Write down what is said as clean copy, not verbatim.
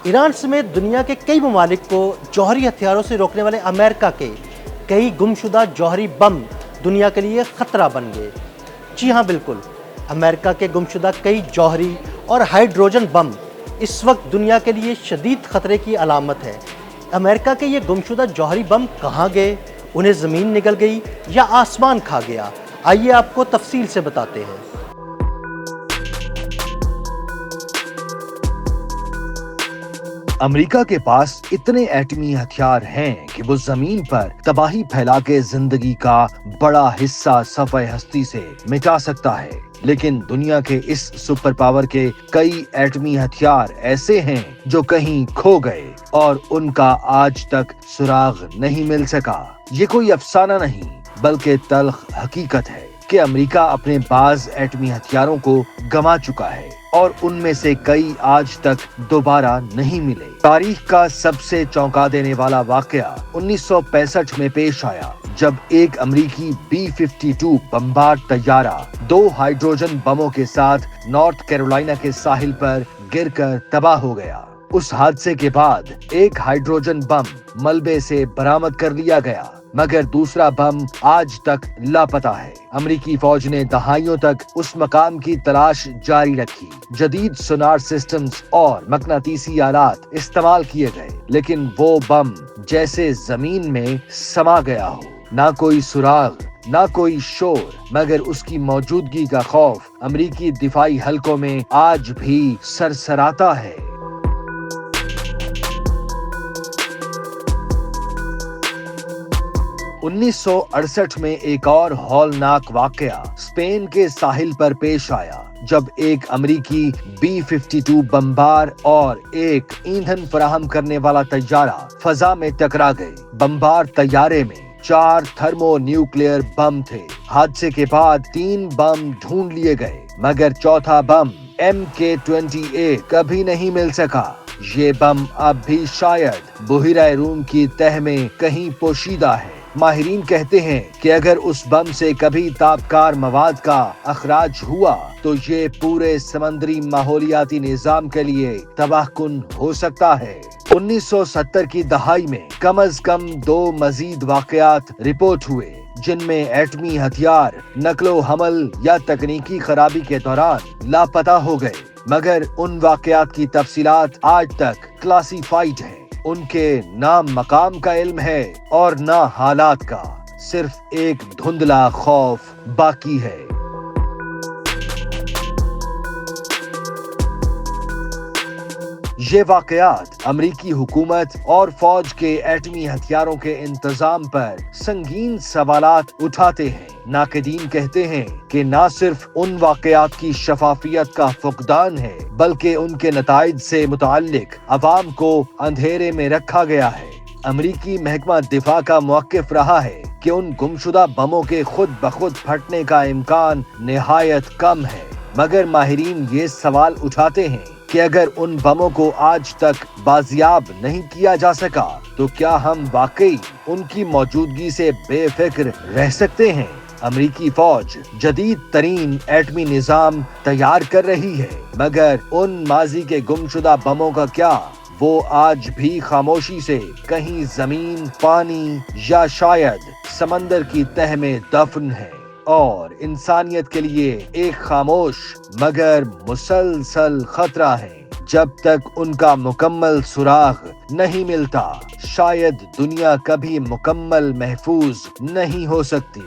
ایران سمیت دنیا کے کئی ممالک کو جوہری ہتھیاروں سے روکنے والے امریکہ کے کئی گمشدہ جوہری بم دنیا کے لیے خطرہ بن گئے۔ جی ہاں بالکل، امریکہ کے گمشدہ کئی جوہری اور ہائیڈروجن بم اس وقت دنیا کے لیے شدید خطرے کی علامت ہے۔ امریکہ کے یہ گمشدہ جوہری بم کہاں گئے؟ انہیں زمین نگل گئی یا آسمان کھا گیا؟ آئیے آپ کو تفصیل سے بتاتے ہیں۔ امریکہ کے پاس اتنے ایٹمی ہتھیار ہیں کہ وہ زمین پر تباہی پھیلا کے زندگی کا بڑا حصہ صفحہ ہستی سے مٹا سکتا ہے، لیکن دنیا کے اس سپر پاور کے کئی ایٹمی ہتھیار ایسے ہیں جو کہیں کھو گئے اور ان کا آج تک سراغ نہیں مل سکا۔ یہ کوئی افسانہ نہیں بلکہ تلخ حقیقت ہے کہ امریکہ اپنے بعض ایٹمی ہتھیاروں کو گنوا چکا ہے اور ان میں سے کئی آج تک دوبارہ نہیں ملے۔ تاریخ کا سب سے چونکا دینے والا واقعہ 1965 میں پیش آیا، جب ایک امریکی B-52 بمبار طیارہ 2 ہائیڈروجن بموں کے ساتھ نارتھ کیرولائنا کے ساحل پر گر کر تباہ ہو گیا۔ اس حادثے کے بعد ایک ہائیڈروجن بم ملبے سے برآمد کر لیا گیا، مگر دوسرا بم آج تک لاپتہ ہے۔ امریکی فوج نے دہائیوں تک اس مقام کی تلاش جاری رکھی۔ جدید سونار سسٹمز اور مقناطیسی آلات استعمال کیے گئے، لیکن وہ بم جیسے زمین میں سما گیا ہو۔ نہ کوئی سراغ، نہ کوئی شور، مگر اس کی موجودگی کا خوف امریکی دفاعی حلقوں میں آج بھی سرسراتا ہے۔ 1968 میں ایک اور ہولناک واقعہ اسپین کے ساحل پر پیش آیا، جب ایک امریکی B-52 بمبار اور ایک ایندھن فراہم کرنے والا طیارہ فضا میں ٹکرا گئے۔ بمبار طیارے میں 4 تھرمو نیوکلیئر بم تھے۔ حادثے کے بعد 3 بم ڈھونڈ لیے گئے، مگر چوتھا بم MK-28 کبھی نہیں مل سکا۔ یہ بم اب بھی شاید بحیرہ روم کی تہہ میں کہیں پوشیدہ ہے۔ ماہرین کہتے ہیں کہ اگر اس بم سے کبھی تابکار مواد کا اخراج ہوا تو یہ پورے سمندری ماحولیاتی نظام کے لیے تباہ کن ہو سکتا ہے۔ 1970 کی دہائی میں کم از کم 2 مزید واقعات رپورٹ ہوئے جن میں ایٹمی ہتھیار نقل و حمل یا تکنیکی خرابی کے دوران لاپتہ ہو گئے، مگر ان واقعات کی تفصیلات آج تک کلاسیفائیڈ ہیں۔ ان کے نہ مقام کا علم ہے اور نہ حالات کا، صرف ایک دھندلا خوف باقی ہے۔ یہ واقعات امریکی حکومت اور فوج کے ایٹمی ہتھیاروں کے انتظام پر سنگین سوالات اٹھاتے ہیں۔ ناقدین کہتے ہیں کہ نہ صرف ان واقعات کی شفافیت کا فقدان ہے، بلکہ ان کے نتائج سے متعلق عوام کو اندھیرے میں رکھا گیا ہے۔ امریکی محکمہ دفاع کا موقف رہا ہے کہ ان گمشدہ بموں کے خود بخود پھٹنے کا امکان نہایت کم ہے، مگر ماہرین یہ سوال اٹھاتے ہیں کہ اگر ان بموں کو آج تک بازیاب نہیں کیا جا سکا تو کیا ہم واقعی ان کی موجودگی سے بے فکر رہ سکتے ہیں؟ امریکی فوج جدید ترین ایٹمی نظام تیار کر رہی ہے، مگر ان ماضی کے گمشدہ بموں کا کیا؟ وہ آج بھی خاموشی سے کہیں زمین، پانی یا شاید سمندر کی تہہ میں دفن ہے اور انسانیت کے لیے ایک خاموش مگر مسلسل خطرہ ہے۔ جب تک ان کا مکمل سراغ نہیں ملتا، شاید دنیا کبھی مکمل محفوظ نہیں ہو سکتی۔